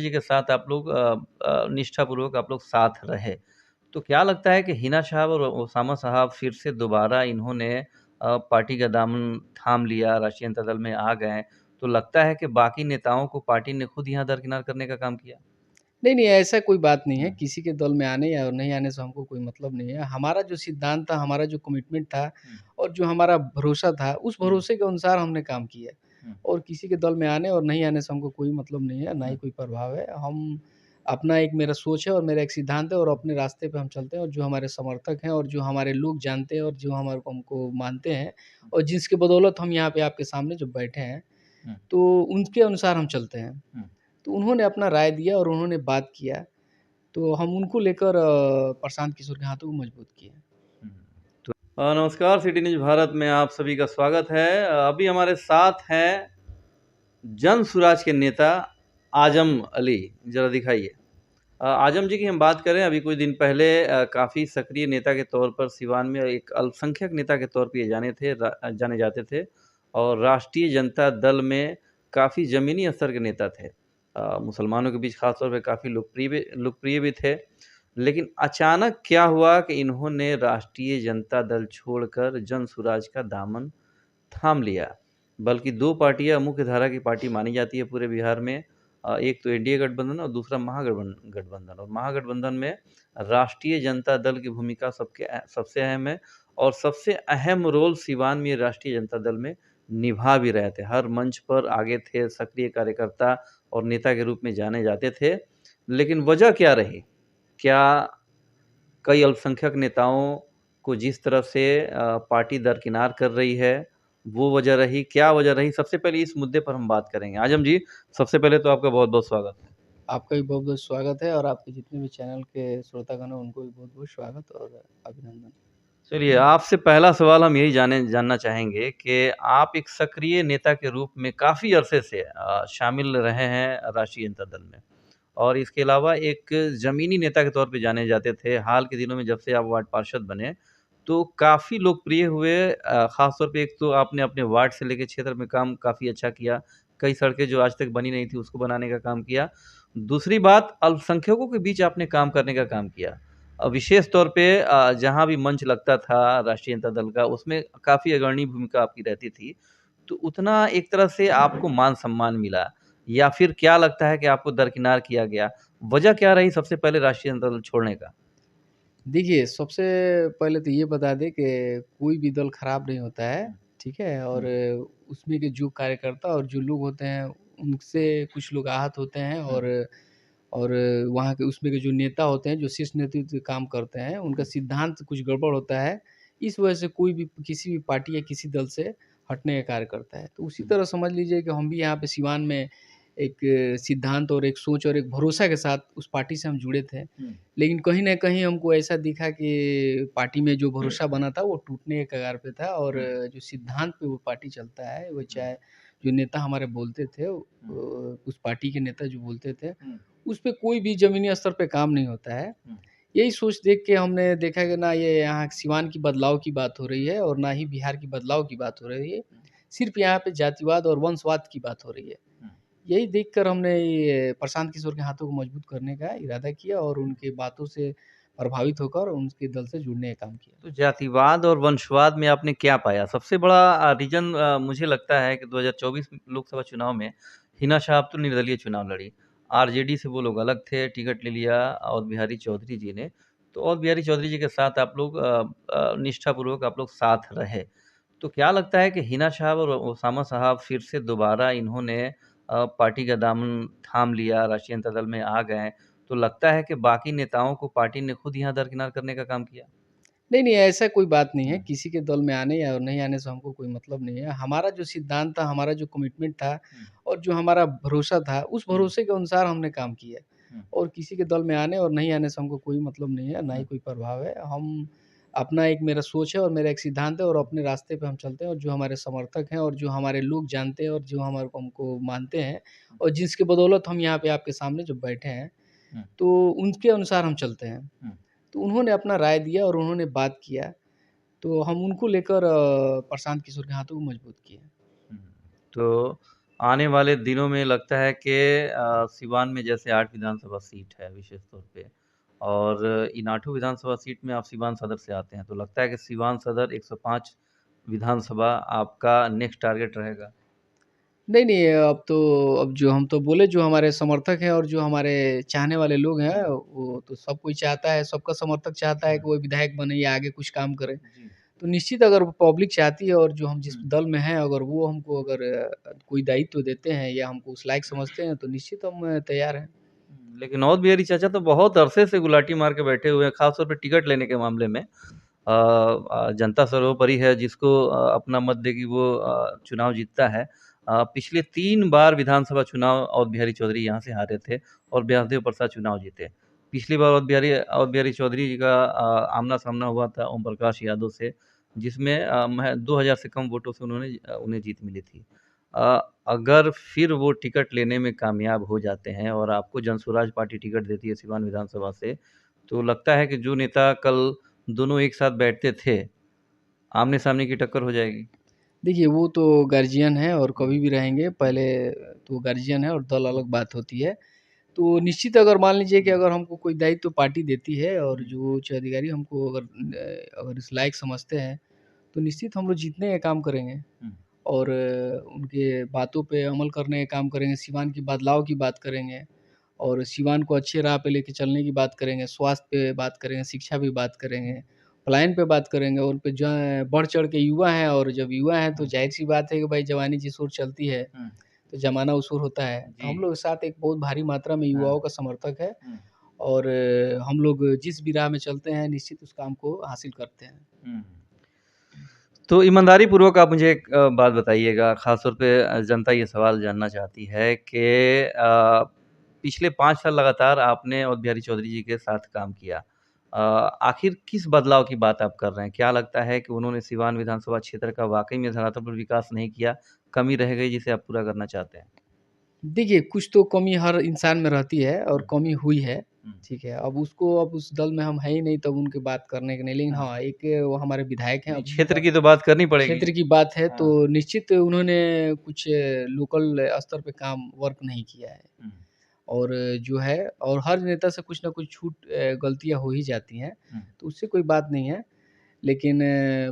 जी के साथ आप लोग निष्ठापूर्वक आप लोग साथ रहे। तो क्या लगता है कि हिना साहब और ओसामा साहब फिर से दोबारा इन्होंने पार्टी का दामन थाम लिया, राष्ट्रीय जनता दल में आ गए, तो लगता है कि बाकी नेताओं को पार्टी ने खुद यहाँ दरकिनार करने का काम किया? नहीं, नहीं, ऐसा कोई बात नहीं है। हुँ, किसी के दल में आने या नहीं आने से हमको कोई मतलब नहीं है। हमारा जो सिद्धांत था, हमारा जो कमिटमेंट था हुँ, और जो हमारा भरोसा था, उस हुँ, भरोसे के अनुसार हमने काम किया। हुँ, और किसी के दल में आने और नहीं आने से हमको कोई मतलब नहीं है, ना ही हुँ, कोई प्रभाव है। हम अपना एक मेरा सोच है और मेरा एक सिद्धांत है और अपने रास्ते पे हम चलते हैं और जो हमारे समर्थक हैं और जो हमारे लोग जानते हैं और जो हमारे को हमको मानते हैं और जिसकी बदौलत हम यहाँ पे आपके सामने जो बैठे हैं, हुँ, तो उनके अनुसार हम चलते हैं। हुँ, तो उन्होंने अपना राय दिया और उन्होंने बात किया। तो हम उनको लेकर प्रशांत किशोर के हाथों को मजबूत किए। हुँ। तो नमस्कार सिटी न्यूज़ भारत में आप सभी का स्वागत है। अभी हमारे साथ हैं जन सुराज के नेता आजम अली, ज़रा दिखाइए। आजम जी की हम बात करें, अभी कुछ दिन पहले काफ़ी सक्रिय नेता के तौर पर सिवान में एक अल्पसंख्यक नेता के तौर पे ये जाने जाते थे और राष्ट्रीय जनता दल में काफ़ी ज़मीनी स्तर के नेता थे। मुसलमानों के बीच ख़ास तौर पे काफ़ी लोकप्रिय भी थे। लेकिन अचानक क्या हुआ कि इन्होंने राष्ट्रीय जनता दल छोड़कर जन सुराज का दामन थाम लिया। बल्कि 2 पार्टियाँ मुख्य धारा की पार्टी मानी जाती है पूरे बिहार में। एक तो एनडीए गठबंधन और दूसरा गठबंधन और महागठबंधन में राष्ट्रीय जनता दल की भूमिका सबसे अहम है और सबसे अहम रोल सिवान में राष्ट्रीय जनता दल में निभा भी रहे थे। हर मंच पर आगे थे, सक्रिय कार्यकर्ता और नेता के रूप में जाने जाते थे। लेकिन वजह क्या रही? क्या कई अल्पसंख्यक नेताओं को जिस तरह से पार्टी दरकिनार कर रही है, वो वजह रही, क्या वजह रही? सबसे पहले इस मुद्दे पर हम बात करेंगे। आजम जी, सबसे पहले तो आपका बहुत-बहुत स्वागत है। आपका भी बहुत-बहुत स्वागत है और आपके जितने भी चैनल के श्रोतागण हैं, उनको भी बहुत-बहुत स्वागत और अभिनंदन। चलिए, आपसे पहला सवाल हम यही जानना चाहेंगे कि आप एक सक्रिय नेता के रूप में काफ़ी अरसे से शामिल रहे हैं राष्ट्रीय जनता दल में और इसके अलावा एक ज़मीनी नेता के तौर पे जाने जाते थे। हाल के दिनों में जब से आप वार्ड पार्षद बने, तो काफ़ी लोकप्रिय हुए। ख़ास तौर पे एक तो आपने अपने वार्ड से लेके क्षेत्र में काम काफ़ी अच्छा किया। कई सड़कें जो आज तक बनी नहीं थी, उसको बनाने का काम किया। दूसरी बात, अल्पसंख्यकों के बीच आपने काम करने का काम किया। विशेष तौर पे जहाँ भी मंच लगता था राष्ट्रीय जनता दल का, उसमें काफ़ी अग्रणी भूमिका आपकी रहती थी। तो उतना एक तरह से आपको मान-सम्मान मिला या फिर क्या लगता है कि आपको दरकिनार किया गया? वजह क्या रही सबसे पहले राष्ट्रीय जनता दल छोड़ने का? देखिए, सबसे पहले तो ये बता दें कि कोई भी दल खराब नहीं होता है, हुँ, ठीक है? और हुँ, उसमें के जो कार्यकर्ता और जो लोग होते हैं, उनसे कुछ लोग आहत होते हैं हुँ, और वहाँ के उसमें के जो नेता होते हैं, जो शीर्ष नेतृत्व काम करते हैं, उनका हुँ, सिद्धांत कुछ गड़बड़ होता है। इस वजह से कोई भी किसी भी पार्टी या किसी दल से हटने का कार्य करता है। तो उसी हुँ, तरह समझ लीजिए कि हम भी यहाँ पे सिवान में एक सिद्धांत और एक सोच और एक भरोसा के साथ उस पार्टी से हम जुड़े थे। हुँ, लेकिन कहीं न कहीं हमको ऐसा दिखा कि पार्टी में जो भरोसा बना था, वो टूटने के कगार पे था और हुँ, जो सिद्धांत पे वो पार्टी चलता है, वो हुँ, चाहे जो नेता हमारे बोलते थे, हुँ, उस पार्टी के नेता जो बोलते थे, हुँ, उस पे कोई भी ज़मीनी स्तर पे काम नहीं होता है। हुँ, यही सोच देख के हमने देखा कि ना ये यहाँ सिवान की बदलाव की बात हो रही है और ना ही बिहार की बदलाव की बात हो रही है। सिर्फ़ यहाँ पे जातिवाद और वंशवाद की बात हो रही है। हुँ, यही देखकर हमने ये प्रशांत किशोर के हाथों को मजबूत करने का इरादा किया और हुँ। उनकी बातों से प्रभावित होकर उनके दल से जुड़ने का काम किया। तो जातिवाद और वंशवाद में आपने क्या पाया? सबसे बड़ा रीज़न मुझे लगता है कि 2024 लोकसभा चुनाव में हिना साहब तो निर्दलीय चुनाव लड़ी। आरजेडी से वो लोग अलग थे, टिकट ले लिया अवध बिहारी चौधरी जी ने। तो अवध बिहारी चौधरी जी के साथ आप लोग निष्ठापूर्वक आप लोग साथ रहे। तो क्या लगता है कि हिना साहब और ओसामा साहब फिर से दोबारा इन्होंने पार्टी का दामन थाम लिया, राष्ट्रीय जनता दल में आ गए, तो लगता है कि बाकी नेताओं को पार्टी ने खुद यहाँ दरकिनार करने का काम किया? नहीं, नहीं, ऐसा कोई बात नहीं है। हुँ, किसी के दल में आने या नहीं आने से हमको कोई मतलब नहीं है। हमारा जो सिद्धांत था, हमारा जो कमिटमेंट था हुँ, और जो हमारा भरोसा था, उस हुँ, भरोसे के अनुसार हमने काम किया। हुँ, और किसी के दल में आने और नहीं आने से हमको कोई मतलब नहीं है, ना ही हुँ, कोई प्रभाव है। हम अपना एक मेरा सोच है और मेरा एक सिद्धांत है और अपने रास्ते पे हम चलते हैं और जो हमारे समर्थक हैं और जो हमारे लोग जानते हैं और जो हमारे को हमको मानते हैं और जिसकी बदौलत हम यहाँ पे आपके सामने जो बैठे हैं, हुँ, तो उनके अनुसार हम चलते हैं। हुँ, तो उन्होंने अपना राय दिया और उन्होंने बात किया। तो हम उनको लेकर प्रशांत किशोर के हाथों को मजबूत किए। हुँ। तो आने वाले दिनों में लगता है कि सिवान में जैसे 8 विधानसभा सीट है विशेष तौर पे, और इन 8 विधानसभा सीट में आप सिवान सदर से आते हैं, तो लगता है कि सिवान सदर 105 विधानसभा आपका नेक्स्ट टारगेट रहेगा? नहीं, नहीं, अब जो हम तो बोले, जो हमारे समर्थक हैं और जो हमारे चाहने वाले लोग हैं, वो तो सब कोई चाहता है, सबका समर्थक चाहता है कि वो विधायक बने या आगे कुछ काम करे। जी। तो निश्चित अगर वो पब्लिक चाहती है और जो हम जिस हुँ। दल में हैं, अगर वो हमको अगर कोई दायित्व देते हैं या हमको उस लायक समझते हैं, तो निश्चित हम तैयार हैं। लेकिन नौद बिहारी चाचा तो बहुत अरसे से गुलाटी मार के बैठे हुए हैं, खास तौर पे टिकट लेने के मामले में। जनता सर्वोपरि है, जिसको अपना मत देगी वो चुनाव जीतता है। पिछले 3 बार विधानसभा चुनाव अवध बिहारी चौधरी यहाँ से हारे थे और व्यासदेव प्रसाद चुनाव जीते। पिछली बार अवध बिहारी चौधरी जी का आमना-सामना हुआ था ओम प्रकाश यादव से, जिसमें 2000 से कम वोटों से उन्हें जीत मिली थी। अगर फिर वो टिकट लेने में कामयाब हो जाते हैं और आपको जनसुराज पार्टी टिकट देती है सिवान विधानसभा से, तो लगता है कि जो नेता कल दोनों एक साथ बैठते थे, आमने-सामने की टक्कर हो जाएगी? देखिए, वो तो गार्जियन है और कभी भी रहेंगे। पहले तो गार्जियन है और दल अलग बात होती है। तो निश्चित अगर मान लीजिए कि अगर हमको कोई दायित्व पार्टी देती है और जो उच्च अधिकारी हमको अगर इस लायक समझते हैं, तो निश्चित हम लोग जीतने का काम करेंगे हुँ। और उनके बातों पे अमल करने का काम करेंगे, सीमांत की बदलाव की बात करेंगे और सीवान को अच्छे राह पे लेके चलने की बात करेंगे, स्वास्थ्य पे बात करेंगे, शिक्षा पे बात करेंगे, पलायन पे बात करेंगे और उन पे जो है बढ़-चढ़ के युवा हैं और जब युवा हैं तो ज़ाहिर-सी बात है कि भाई जवानी जिस ओर चलती है, हुँ। तो ज़माना उस ओर होता है। तो जी। हम लोग के साथ एक बहुत भारी मात्रा में हाँ। युवाओं का समर्थक है हुँ। और हम लोग जिस भी राह में चलते हैं निश्चित उस काम को हासिल करते हैं। हुँ। तो ईमानदारी पूर्वक आप मुझे एक बात बताइएगा, ख़ास तौर पे जनता ये सवाल जानना चाहती है कि पिछले 5 साल लगातार आपने अवध बिहारी चौधरी जी के साथ काम किया। आखिर किस बदलाव की बात आप कर रहे हैं? क्या लगता है कि उन्होंने सिवान विधानसभा क्षेत्र का वाक़ई में धरातल पर विकास नहीं किया, कमी रह गई जिसे आप पूरा करना चाहते हैं? देखिए, कुछ तो कमी हर इंसान में रहती है और हुँ। कमी हुई है, हुँ। ठीक है। अब उस दल में हम है ही नहीं तब उनकी बात करने के नहीं, लेकिन हाँ। हाँ, एक वो हमारे विधायक हैं नहीं, अभी भी क्षेत्र की तो बात करनी पड़ेगी। क्षेत्र की बात है तो हाँ। निश्चित उन्होंने कुछ लोकल स्तर पे काम वर्क नहीं किया है। हुँ। और जो है और हर नेता से कुछ न कुछ गलतियाँ हो ही जाती हैं, हुँ। तो उससे कोई बात नहीं है। लेकिन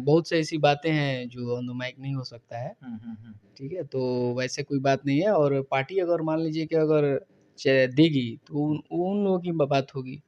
बहुत सी ऐसी बातें हैं जो ऑन द माइक नहीं हो सकता है, हुँ, हुँ, हुँ। ठीक है? तो वैसे कोई बात नहीं है और पार्टी अगर मान लीजिए कि अगर देगी तो उन लोगों की बात होगी।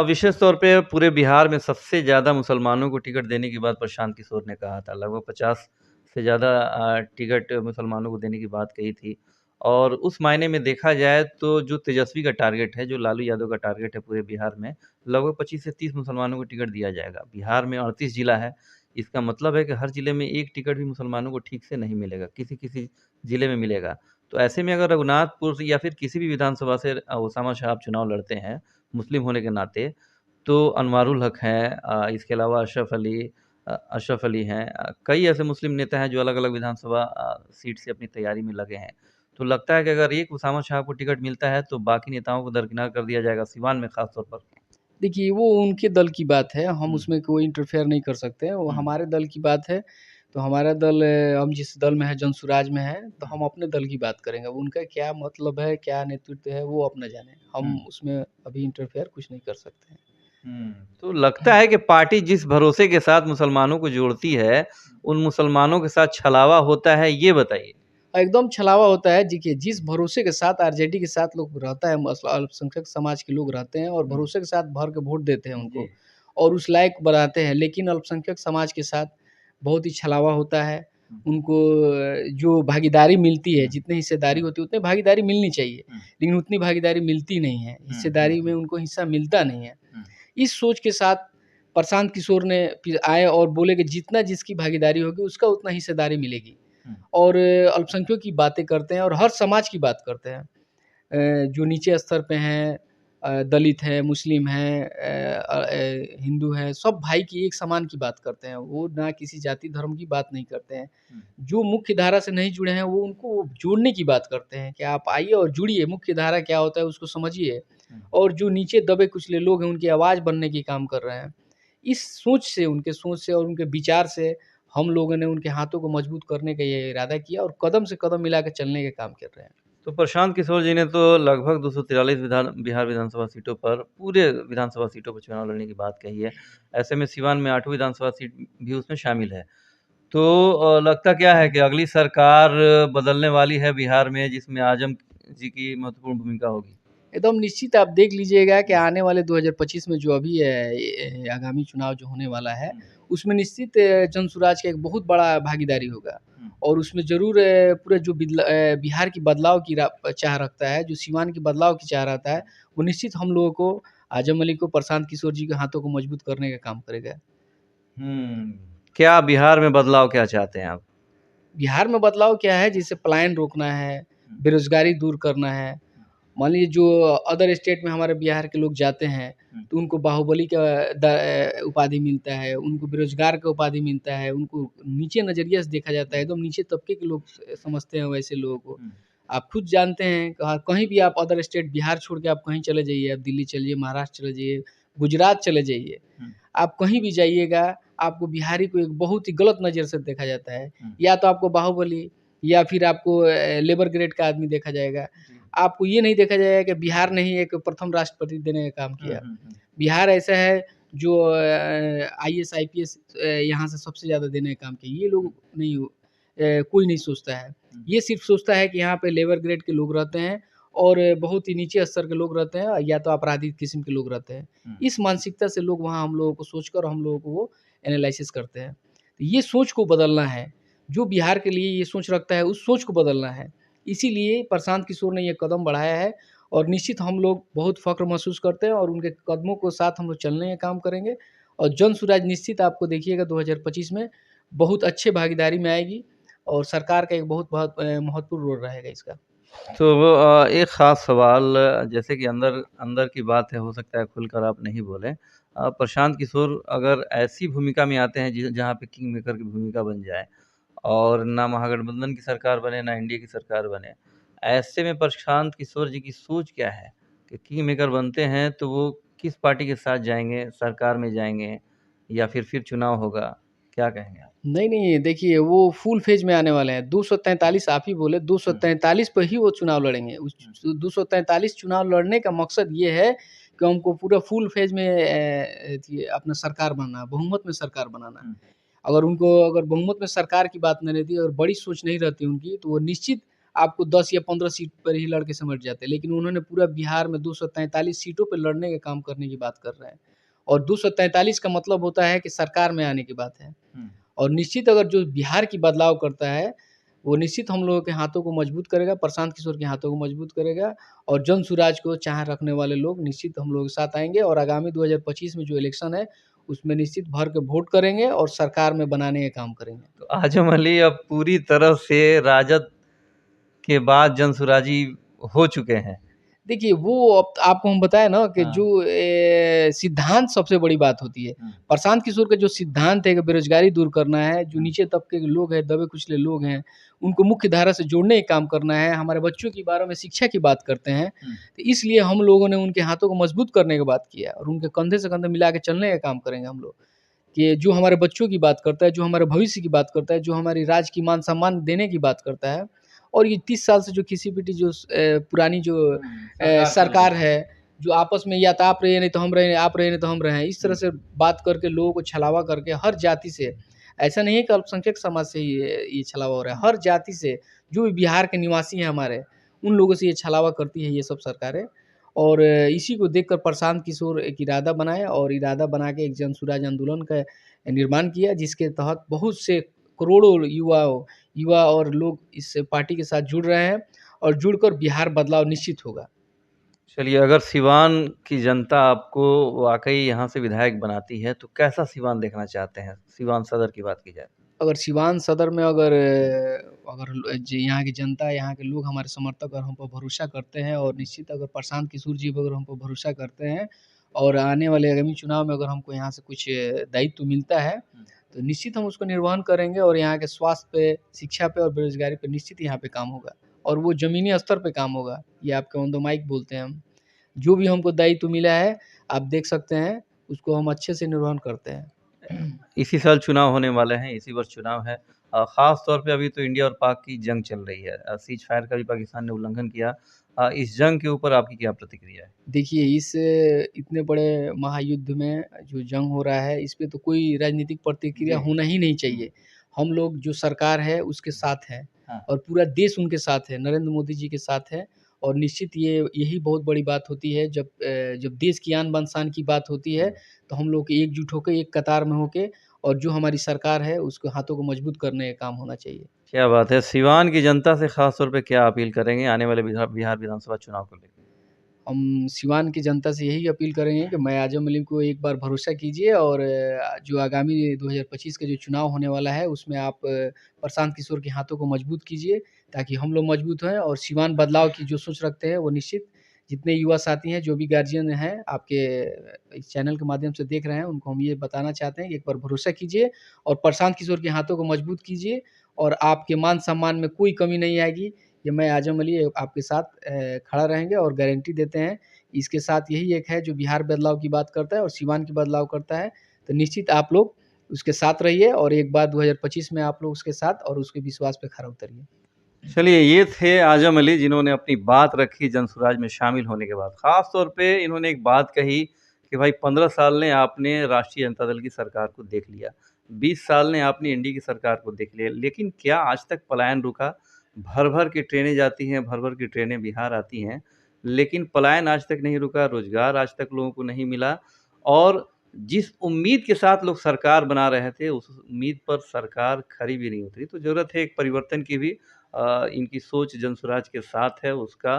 विशेष तौर पे पूरे बिहार में सबसे ज़्यादा मुसलमानों को टिकट देने की बात प्रशांत किशोर ने कहा था। लगभग 50 से ज़्यादा टिकट मुसलमानों को देने की बात कही थी। और उस मायने में देखा जाए तो जो तेजस्वी का टारगेट है, जो लालू यादव का टारगेट है पूरे बिहार में, लगभग 25 से 30 मुसलमानों को टिकट दिया जाएगा। बिहार में 38 जिला है, इसका मतलब है कि हर जिले में 1 टिकट भी मुसलमानों को ठीक से नहीं मिलेगा, किसी-किसी जिले में मिलेगा। तो ऐसे में अगर रघुनाथपुर से या फिर किसी भी विधानसभा से ओसामा साहब चुनाव लड़ते हैं, मुस्लिम होने के नाते, तो अनवारुल हक हैं, इसके अलावा अशरफ अली हैं, कई ऐसे मुस्लिम नेता हैं जो अलग-अलग विधानसभा सीट से अपनी तैयारी में लगे हैं। तो लगता है कि अगर एक उसामा साहब को टिकट मिलता है तो बाकी नेताओं को दरकिनार कर दिया जाएगा सिवान में ख़ास तौर पर। देखिए, वो उनके दल की बात है, हम हुँ। उसमें कोई इंटरफेयर नहीं कर सकते हैं, वो हुँ। हमारे दल की बात है। तो हमारा दल हम जिस दल में हैं, जनसुराज में हैं, तो हुँ। हम अपने दल की बात करेंगे। अब उनका क्या मतलब है, क्या नेतृत्व है, वो अपना जाने। हम हुँ। उसमें अभी इंटरफेयर कुछ नहीं कर सकते हैं। हुँ। तो लगता है कि पार्टी जिस भरोसे के साथ मुसलमानों को जोड़ती है, उन मुसलमानों के साथ छलावा होता है, ये बताइए? एकदम छलावा होता है। देखिए, जिस भरोसे के साथ आरजेडी के साथ लोग रहता है, मस अल्पसंख्यक समाज के लोग रहते हैं और हुँ। भरोसे के साथ भर के वोट देते हैं जी। उनको और उस लायक बनाते हैं। लेकिन अल्पसंख्यक समाज के साथ बहुत ही छलावा होता है। हुँ। उनको जो भागीदारी मिलती है, हुँ। जितनी हिस्सेदारी हुँ। होती है, उतनी भागीदारी मिलनी चाहिए, हुँ। लेकिन उतनी भागीदारी मिलती नहीं है। हुँ, हुँ, हिस्सेदारी में हुँ। उनको हिस्सा मिलता नहीं है। हुँ। इस सोच के साथ प्रशांत किशोर ने फिर आए और बोले कि जितना जिसकी भागीदारी होगी, उसका उतना हिस्सेदारी मिलेगी। हुँ। और अल्पसंख्यकों की बातें करते हैं और हर समाज की बात करते हैं। जो नीचे स्तर पे हैं, दलित हैं, मुस्लिम हैं, हिंदू हैं, सब भाई की एक समान की बात करते हैं। वो ना किसी जाति धर्म की बात नहीं करते हैं। हुँ। जो मुख्य धारा से नहीं जुड़े हैं, वो उनको जोड़ने की बात करते हैं कि आप आइए और जुड़िए, मुख्य धारा क्या होता है उसको समझिए। हुँ। और जो नीचे दबे कुचले लोग हैं, उनकी आवाज़ बनने की काम कर रहे हैं। इस सोच से, उनके सोच से और उनके विचार से हम लोगों ने उनके हाथों को मजबूत करने का ये इरादा किया और कदम से कदम मिला के चलने का काम कर रहे हैं। तो प्रशांत किशोर जी ने तो लगभग 243 बिहार विधानसभा सीटों पर, पूरे विधानसभा सीटों पर चुनाव लड़ने की बात कही है। ऐसे में सिवान में 8वीं विधानसभा सीट भी उसमें शामिल है। तो लगता क्या है कि अगली सरकार बदलने वाली है बिहार में, जिसमें आजम जी की महत्वपूर्ण भूमिका होगी? एकदम निश्चित आप देख लीजिएगा कि आने वाले 2025 में जो अभी आगामी चुनाव जो होने वाला है, उसमें निश्चित जनसुराज का एक बहुत बड़ा भागीदारी होगा और उसमें ज़रूर पूरे जो बिहार की बदलाव की चाह रखता है, जो सीवान की बदलाव की चाह रखता है, वो निश्चित हम लोगों को, आजम अली को, प्रशांत किशोर जी के हाथों को मजबूत करने का काम करेगा। क्या बिहार में बदलाव क्या चाहते हैं आप? बिहार में बदलाव क्या है, जैसे पलायन रोकना है, बेरोज़गारी दूर करना है। मान लीजिए जो अदर स्टेट में हमारे बिहार के लोग जाते हैं, तो उनको बाहुबली का उपाधि मिलता है, उनको बेरोज़गार का उपाधि मिलता है, उनको नीचे नज़रिए से देखा जाता है, एकदम नीचे तबके के लोग समझते हैं वैसे लोगों को। आप खुद जानते हैं कहीं भी आप अदर स्टेट बिहार छोड़ के आप कहीं चले जाइए, आप दिल्ली चलिए, महाराष्ट्र चले जाइए, गुजरात चले जाइए, आप कहीं भी जाइएगा, आपको बिहारी को एक बहुत ही गलत नज़र से देखा जाता है। या तो आपको बाहुबली या फिर आपको लेबर ग्रेड का आदमी देखा जाएगा। आपको ये नहीं देखा जाएगा कि बिहार ने ही एक प्रथम राष्ट्रपति देने का काम किया। बिहार ऐसा है जो आईएएस, आईपीएस यहाँ से सबसे ज़्यादा देने का काम किया। ये लोग नहीं कोई नहीं सोचता है। ये सिर्फ़ सोचता है कि यहाँ पे लेबर ग्रेड के लोग रहते हैं और बहुत ही नीचे स्तर के लोग रहते हैं या तो आपराधिक किस्म के लोग रहते हैं। इस मानसिकता से लोग वहाँ हम लोगों को सोचकर हम लोगों को वो एनालिसिस करते हैं। तो ये सोच को बदलना है। जो बिहार के लिए ये सोच रखता है, उस सोच को बदलना है। इसीलिए प्रशांत किशोर ने ये कदम बढ़ाया है और निश्चित हम लोग बहुत फ़ख्र महसूस करते हैं और उनके कदमों के साथ हम लोग चलने का काम करेंगे और जनसुराज निश्चित आपको देखिएगा 2025 में बहुत अच्छे भागीदारी में आएगी और सरकार का एक बहुत बहुत महत्वपूर्ण रोल रहेगा इसका। तो एक ख़ास सवाल, जैसे कि अंदर अंदर की बात है, हो सकता है खुलकर आप नहीं बोलें। प्रशांत किशोर अगर ऐसी भूमिका में आते हैं जहाँ पे किंग मेकर की भूमिका बन जाए और ना महागठबंधन की सरकार बने, ना एनडीए की सरकार बने, ऐसे में प्रशांत किशोर जी की सोच क्या है कि किंग मेकर बनते हैं तो वो किस पार्टी के साथ जाएँगे, सरकार में जाएँगे या फिर चुनाव होगा? क्या कहेंगे आप? नहीं, नहीं, देखिए वो फुल फ़ेज़ में आने वाले हैं। 243 आप ही बोले, 243 पे ही वो चुनाव लड़ेंगे। उस 243 चुनाव लड़ने का मकसद ये है कि हमको पूरा फुल फ़ेज़ में अपना सरकार बनाना है, बहुमत में सरकार बनाना है। अगर बहुमत में सरकार की बात नहीं रहती और बड़ी सोच नहीं रहती उनकी, तो वो निश्चित आपको 10 या 15 सीट पर ही लड़ के सिमट जाते। लेकिन उन्होंने पूरा बिहार में 243 सीटों पे लड़ने का काम करने की बात कर रहे हैं और 243 का मतलब होता है कि सरकार में आने की बात है। और निश्चित अगर जो बिहार की बदलाव करता है, वो निश्चित हम लोगों के हाथों को मजबूत करेगा, प्रशांत किशोर के हाथों को मजबूत करेगा और जनसुराज को चाह रखने वाले लोग निश्चित हम लोगों के साथ आएँगे और आगामी 2025 में जो इलेक्शन है, उसमें निश्चित भर के वोट करेंगे और सरकार में बनाने का काम करेंगे। तो आजम अली अब पूरी तरह से राजद के बाद जनसुराजी हो चुके हैं। देखिए, वो अब आपको हम बताएँ ना कि जो सिद्धांत सबसे बड़ी बात होती है। प्रशांत किशोर का जो सिद्धांत है कि बेरोज़गारी दूर करना है, जो नीचे तबके के लोग हैं, दबे-कुचले लोग हैं, उनको मुख्य धारा से जोड़ने का काम करना है, हमारे बच्चों के बारे में शिक्षा की बात करते हैं। तो इसलिए हम लोगों ने उनके हाथों को मजबूत करने की बात किया और उनके कंधे से कंधे मिला के चलने का काम करेंगे हम लोग। कि जो हमारे बच्चों की बात करता है, जो हमारे भविष्य की बात करता है, जो हमारी राज्य की मान-सम्मान देने की बात करता है और ये 30 साल से जो घिसी-पिटी जो पुरानी जो सरकार है, जो आपस में या तो आप रहिए नहीं तो हम रहे, आप रहे नहीं तो हम रहें, इस तरह से बात करके लोगों को छलावा करके हर जाति से, ऐसा नहीं है कि अल्पसंख्यक समाज से ही ये छलावा हो रहा है, हर जाति से, जो भी बिहार के निवासी हैं हमारे, उन लोगों से ये छलावा करती है ये सब सरकारें और इसी को देखकर प्रशांत किशोर एक इरादा बनाए और इरादा बना के एक जनसुराज आंदोलन का निर्माण किया, जिसके तहत बहुत से करोड़ों युवा और लोग इस पार्टी के साथ जुड़ रहे हैं और जुड़कर बिहार बदलाव निश्चित होगा। चलिए, अगर सिवान की जनता आपको वाक़ई यहाँ से विधायक बनाती है, तो कैसा सिवान देखना चाहते हैं? सिवान सदर की बात की जाए। अगर सिवान सदर में अगर यहाँ की जनता, यहाँ के लोग हमारे समर्थक अगर हम पर भरोसा करते हैं और निश्चित अगर प्रशांत किशोर जी अगर हम पर भरोसा करते हैं और आने वाले आगामी चुनाव में अगर हमको यहाँ से कुछ दायित्व मिलता है, तो निश्चित हम उसको निर्वहन करेंगे और यहाँ के स्वास्थ्य पे, शिक्षा पे और बेरोज़गारी पे निश्चित यहाँ पे काम होगा और वो ज़मीनी स्तर पे काम होगा। ये आपके ऑन द माइक बोलते हैं हम। जो भी हमको दायित्व मिला है, आप देख सकते हैं, उसको हम अच्छे से निर्वहन करते हैं। इसी साल चुनाव होने वाले हैं, इसी वर्ष चुनाव है। ख़ास तौर पे अभी तो इंडिया और पाक की जंग चल रही है। सीज़ फायर का भी पाकिस्तान ने उल्लंघन किया। इस जंग के ऊपर आपकी क्या प्रतिक्रिया है? देखिए, इस इतने बड़े महायुद्ध में जो जंग हो रहा है, इस पे तो कोई राजनीतिक प्रतिक्रिया जी। होना ही नहीं चाहिए। हम लोग जो सरकार है, उसके साथ हैं हाँ। और पूरा देश उनके साथ है, नरेंद्र मोदी जी के साथ है और निश्चित ये यही बहुत बड़ी बात होती है जब देश की आन-बान-शान की बात होती है, तो हम लोग एकजुट होके, एक कतार में होके और जो हमारी सरकार है, उसके हाथों को मजबूत करने का काम होना चाहिए। क्या बात है! सिवान की जनता से ख़ास तौर पे क्या अपील करेंगे आने वाले बिहार विधानसभा चुनाव को लेके? हम सिवान की जनता से यही अपील करेंगे कि मैं आज़म अली को एक बार भरोसा कीजिए और जो आगामी 2025 का जो चुनाव होने वाला है, उसमें आप प्रशांत किशोर के हाथों को मजबूत कीजिए, ताकि हम लोग मजबूत हों और सिवान बदलाव की जो सोच रखते हैं, वो निश्चित जितने युवा साथी हैं, जो भी गार्जियन हैं, आपके इस चैनल के माध्यम से देख रहे हैं, उनको हम ये बताना चाहते हैं कि एक बार भरोसा कीजिए और प्रशांत किशोर के हाथों को मजबूत कीजिए और आपके मान-सम्मान में कोई कमी नहीं आएगी। ये मैं आज़म अली आपके साथ खड़ा रहेंगे और गारंटी देते हैं। इसके साथ यही एक है जो बिहार बदलाव की बात करता है और सीवान की बदलाव करता है, तो निश्चित आप लोग उसके साथ रहिए और एक बार 2025 में आप लोग उसके साथ और उसके विश्वास पे खरा उतरिए। चलिए, ये थे आज़म अली जिन्होंने अपनी बात रखी जनसुराज में शामिल होने के बाद। ख़ास तौर पे इन्होंने एक बात कही कि भाई 15 साल ने आपने राष्ट्रीय जनता दल की सरकार को देख लिया, 20 साल ने आपने एनडीए की सरकार को देख लिया, लेकिन क्या आज तक पलायन रुका? भर-भर की ट्रेनें जाती हैं, भर-भर की ट्रेनें बिहार आती हैं, लेकिन पलायन आज तक नहीं रुका, रोज़गार आज तक लोगों को नहीं मिला और जिस उम्मीद के साथ लोग सरकार बना रहे थे, उस उम्मीद पर सरकार खरी भी नहीं उतरी। तो ज़रूरत है एक परिवर्तन की भी। इनकी सोच जनसुराज के साथ है, उसका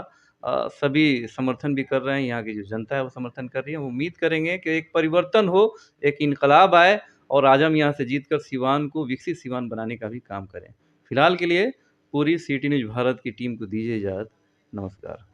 सभी समर्थन भी कर रहे हैं, यहाँ की जो जनता है वो समर्थन कर रही है। हम उम्मीद करेंगे कि एक परिवर्तन हो, एक इनकलाब आए और आज़म यहाँ से जीतकर सिवान को विकसित सिवान बनाने का भी काम करें। फिलहाल के लिए पूरी सिटी न्यूज़ भारत की टीम को दीजिए इजाज़त। नमस्कार।